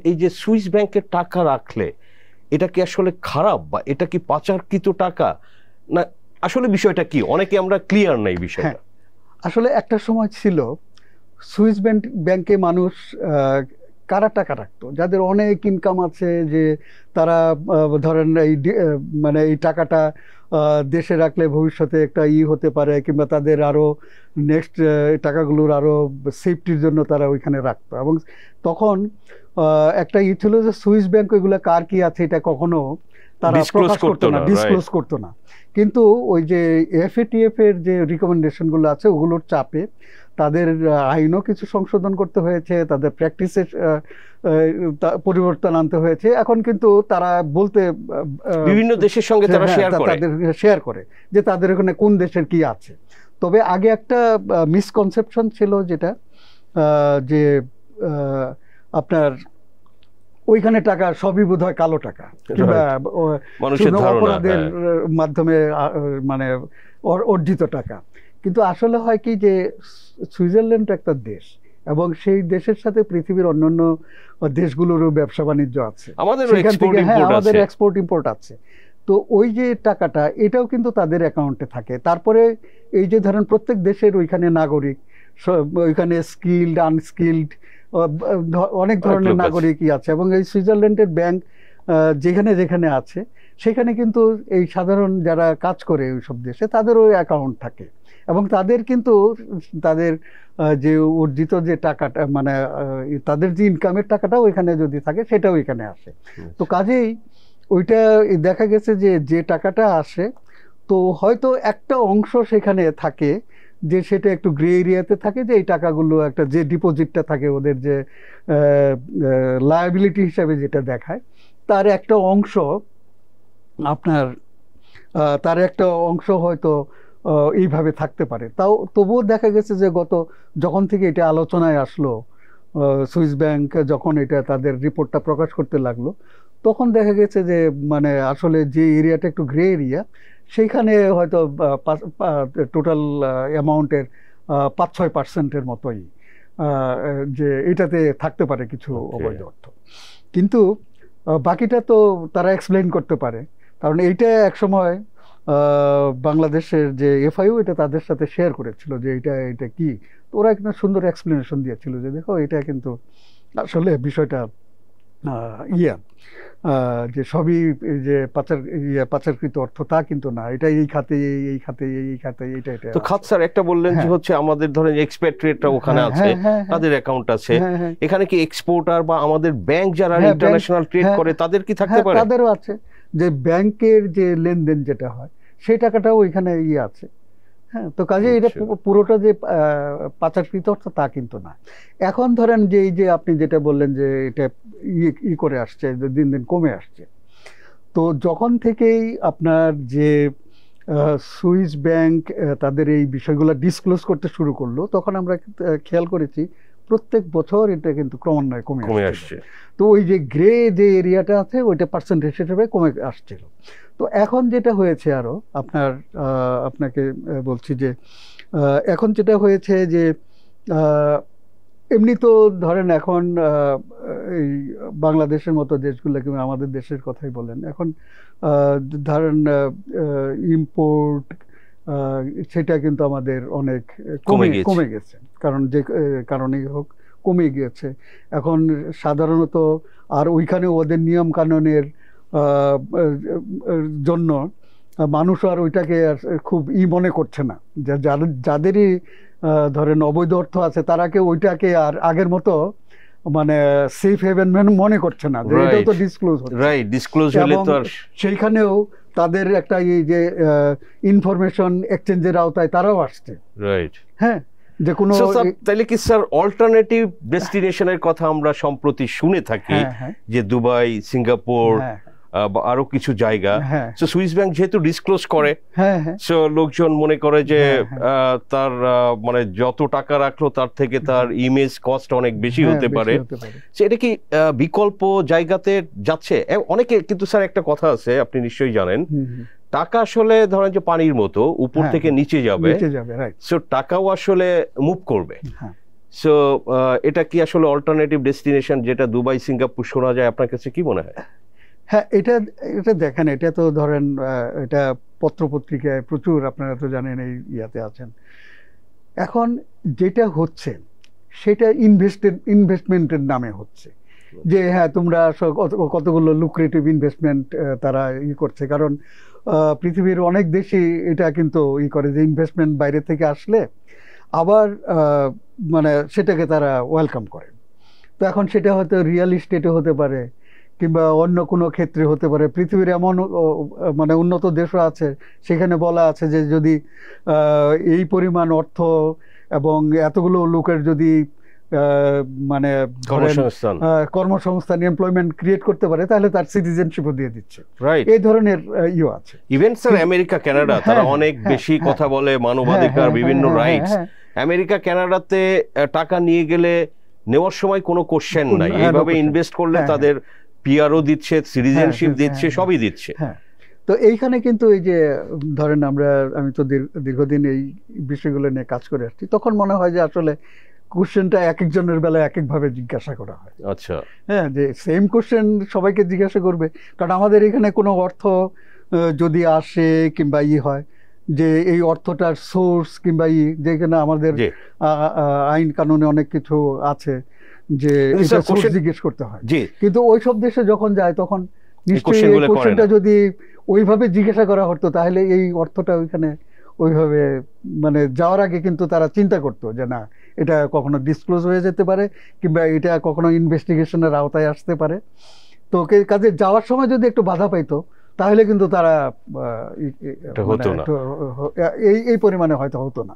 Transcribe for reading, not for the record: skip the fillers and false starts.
এই যে সুইস ব্যাংকে টাকা রাখলে এটা কি আসলে খারাপ, বা এটা কি পাচারকৃত টাকা, না আসলে বিষয়টা কি? অনেকে আমরা ক্লিয়ার নাই বিষয়টা। আসলে একটা সময় ছিল সুইস ব্যাংকে মানুষ কারা টাকা রাখতো, যাদের অনেক ইনকাম আছে, যে তারা ধরেন মানে এই টাকাটা দেশে রাখলে ভবিষ্যতে একটা হতে পারে, কিংবা তাদের আরো নেক্সট টাকাগুলোর আরো সেফটির জন্য তারা ওইখানে রাখতো। এবং তখন একটা ছিল যে সুইস ব্যাংক ওইগুলো কার কি আছে এটা কখনো তারা প্রকাশ করতো না, ডিসক্লোজ করতো না। কিন্তু ওই যে এফএটিএফ এর যে রিকমেন্ডেশন গুলো আছে ওগুলোর চাপে তাদের আইনও কিছু সংশোধন করতে হয়েছে, তাদের প্র্যাকটিসের পরিবর্তন আনতে হয়েছে। এখন কিন্তু তারা বলতে বিভিন্ন দেশের সঙ্গে তারা শেয়ার করে যে তাদের ওখানে কোন দেশের কি আছে। তবে আগে একটা মিসকনসেপশন ছিল, যেটা যে আপনার ওইখানে টাকা সবই বোধ হয় কালো টাকা, কিংবা অপরাধের মাধ্যমে মানে অর্জিত টাকা। কিন্তু আসলে হয় কি, যে সুইজারল্যান্ড একটা দেশ, এবং সেই দেশের সাথে পৃথিবীর অন্যান্য দেশগুলোরও ব্যবসা বাণিজ্য আছে, আমাদের এক্সপোর্ট ইম্পোর্ট আছে। তো ওই যে টাকাটা এটাও কিন্তু তাদের অ্যাকাউন্টে থাকে। তারপরে এই যে ধরেন প্রত্যেক দেশের ওইখানে নাগরিক, ওইখানে স্কিল্ড আনস্কিল্ড অনেক ধরনের নাগরিকই আছে, এবং এই সুইজারল্যান্ডের ব্যাংক যেখানে যেখানে আছে সেখানে কিন্তু এই সাধারণ যারা কাজ করে ওইসব দেশে তাদেরও অ্যাকাউন্ট থাকে, এবং তাদের কিন্তু তাদের যে অর্জিত যে টাকাটা, মানে তাদের যে ইনকামের টাকাটা ওইখানে যদি থাকে সেটাও এখানে আসে। তো কাজেই ওইটা দেখা গেছে যে যে টাকাটা আসে, তো হয়তো একটা অংশ সেখানে থাকে যে সেটা একটু গ্রে এরিয়াতে থাকে, যে এই টাকাগুলো একটা যে ডিপোজিটটা থাকে ওদের যে লায়াবিলিটি হিসাবে যেটা দেখায়, তার একটা অংশ আপনার তার একটা অংশ হয়তো এইভাবে থাকতে পারে। তবুও দেখা গেছে যে যখন থেকে এটা আলোচনায় আসলো, সুইস ব্যাংক যখন এটা তাদের রিপোর্টটা প্রকাশ করতে লাগলো, তখন দেখা গেছে যে মানে আসলে যে এরিয়াটা একটু গ্রে এরিয়া, সেইখানে হয়তো টোটাল অ্যামাউন্টের 5-6% মতোই যে এটাতে থাকতে পারে কিছু অবৈধ অর্থ। কিন্তু বাকিটা তো তারা এক্সপ্লেইন করতে পারে, কারণ এইটা একসময় বাংলাদেশের যে এফআইইউ এটা তাদের সাথে শেয়ার করেছিল যে এটা কি, তো ওরা একটা সুন্দর এক্সপ্লেনেশন দিয়েছিল যে দেখো এটা কিন্তু আসলে বিষয়টা যে সবই যে পাচারকৃত অর্থ তা কিন্তু না, এটা এই খাতে এই খাতে এই খাতে এটা। তো খাত স্যার একটা বললেন যে হচ্ছে আমাদের ধরেন এক্সপেট্রিয়েটরা ওখানে আছে, তাদের অ্যাকাউন্ট আছে, এখানে কি এক্সপোর্টার বা আমাদের ব্যাংক যারা ইন্টারন্যাশনাল ট্রেড করে তাদের কি থাকতে পারে? তাদেরও আছে, যে ব্যাংকের যে লেনদেন যেটা হয় সেই টাকাটাও ওইখানে আছে। হ্যাঁ, তো কাজে এটা পুরোটা যে পাচারকৃত অর্থ তা কিন্তু না। এখন ধরেন যে এই যে আপনি যেটা বললেন যে এটা করে আসছে, দিন দিন কমে আসছে, তো যখন থেকেই আপনার যে সুইস ব্যাংক তাদের এই বিষয়গুলো ডিসক্লোজ করতে শুরু করলো, তখন আমরা খেয়াল করেছি প্রত্যেক বছর এটা কিন্তু ক্রমান্বয়ে কমে আসছে। তো ওই যে গ্রে যে এরিয়াটা আছে ওইটা পার্সেন্টেজ হিসেবে কমে আসছিল। তো এখন যেটা হয়েছে আরো আপনাকে বলছি যে এখন যেটা হয়েছে যে এমনি তো ধরেন এখন এই বাংলাদেশের মতো দেশগুলো, কিংবা আমাদের দেশের কথাই বলেন, এখন ধরেন ইম্পোর্ট সেটা কিন্তু আমাদের অনেক কমে গেছে, কারণ যে কারণেই হোক কমে গিয়েছে। এখন সাধারণত আর ওইখানে ওদের নিয়ম কানুনের জন্য মানুষ আর ওইটাকে খুব মনে করছে না, যাদেরই ধরেন অবৈধ অর্থ আছে তারা কেউ ওইটাকে আর আগের মতো মানে সেফ হেভেন মনে করছে না, যে এটাও তো ডিসক্লোজ হচ্ছে। সেইখানেও তাদের একটা এই যে ইনফরমেশন এক্সচেঞ্জের আওতায় তারাও আসছে। হ্যাঁ, যে কোনো তাইলে কি স্যার অল্টারনেটিভ ডেস্টিনেশনের কথা আমরা সম্প্রতি শুনে থাকি, যে দুবাই, সিঙ্গাপুর, আরো কিছু জায়গা, সো সুইস ব্যাংক যেহেতু ডিসক্লোজ করে, সো লোকজন মনে করে যে তার মানে যত টাকা রাখলো তার থেকে তার ইমেজ কস্ট অনেক বেশি হতে পারে। এটা কি বিকল্প জায়গাতে যাচ্ছে অনেকে? কিন্তু স্যার একটা কথা আছে, আপনি নিশ্চয়ই জানেন, টাকা আসলে ধরেন যে পানির মতো উপর থেকে নিচে যাবে, সো টাকাও আসলে মুভ করবে। সো এটা কি আসলে অল্টারনেটিভ ডেস্টিনেশন, যেটা দুবাই সিঙ্গাপুর শোনা যায়, আপনার কাছে কি মনে হয়? হ্যাঁ, এটা এটা দেখেন, এটা তো ধরেন এটা পত্রপত্রিকায় প্রচুর, আপনারা তো জানেন এই ইয়াতে আছেন। এখন যেটা হচ্ছে সেটা ইনভেস্টমেন্টের নামে হচ্ছে, যে হ্যাঁ তোমরা কতগুলো লুক্রেটিভ ইনভেস্টমেন্ট তারা করছে। কারণ পৃথিবীর অনেক দেশই এটা কিন্তু করে যে ইনভেস্টমেন্ট বাইরে থেকে আসলে আবার মানে সেটাকে তারা ওয়েলকাম করে। তো এখন সেটা হয়তো রিয়েল এস্টেটে হতে পারে, কিংবা অন্য কোনো ক্ষেত্রে হতে পারে। পৃথিবীর এমন মানে উন্নত দেশও আছে, সেখানে বলা আছে যে যদি এই পরিমাণ অর্থ এবং এতগুলো লোকের যদি মানে কর্মসংস্থান এমপ্লয়মেন্ট ক্রিয়েট করতে পারে, তাহলে তার সিটিজেনশিপও দিয়ে দিচ্ছে। এই ধরনের ইয়ে আছে। ইভেন স্যার আমেরিকা কানাডা তারা অনেক বেশি কথা বলে মানবাধিকার, বিভিন্ন রাইটস। আমেরিকা কানাডাতে টাকা নিয়ে গেলে নেওয়ার সময় কোনো কোশ্চেন নাই, এইভাবে ইনভেস্ট করলে তাদের পিআরও দিচ্ছে, সিটিজেনশিপ দিচ্ছে, সবই দিচ্ছে। তো এইখানে কিন্তু এই যে ধরেন আমি তো দীর্ঘদিন এই বিষয়গুলো নিয়ে কাজ করে আসছি, তখন মনে হয় যে আসলে কোশ্চেনটা এক একজনের বেলায় এক একভাবে জিজ্ঞাসা করা হয়। আচ্ছা, হ্যাঁ, যে সেম কোশ্চেন সবাইকে জিজ্ঞাসা করবে, কারণ আমাদের এখানে কোনো অর্থ যদি আসে কিংবা হয়, যে এই অর্থটার সোর্স কিংবা যেখানে আমাদের আইন কানুনে অনেক কিছু আছে যে এটা সোর্স জিজ্ঞেস করতে হয়। কিন্তু ওই সব দেশে যখন যায় তখন নিশ্চয়ই এই কোশ্চেনটা যদি ওইভাবে জিজ্ঞাসা করা হতো, তাহলে এই অর্থটা ওইখানে ওইভাবে মানে যাওয়ার আগে কিন্তু তারা চিন্তা করতো যে না, এটা কখনো ডিসক্লোজ হয়ে যেতে পারে, কিংবা এটা কখনো ইনভেস্টিগেশনের আওতায় আসতে পারে। তো কাজে যাওয়ার সময় যদি একটু বাধা পাইতো, তাহলে কিন্তু তারা এই পরিমাণে হয়তো হতো না।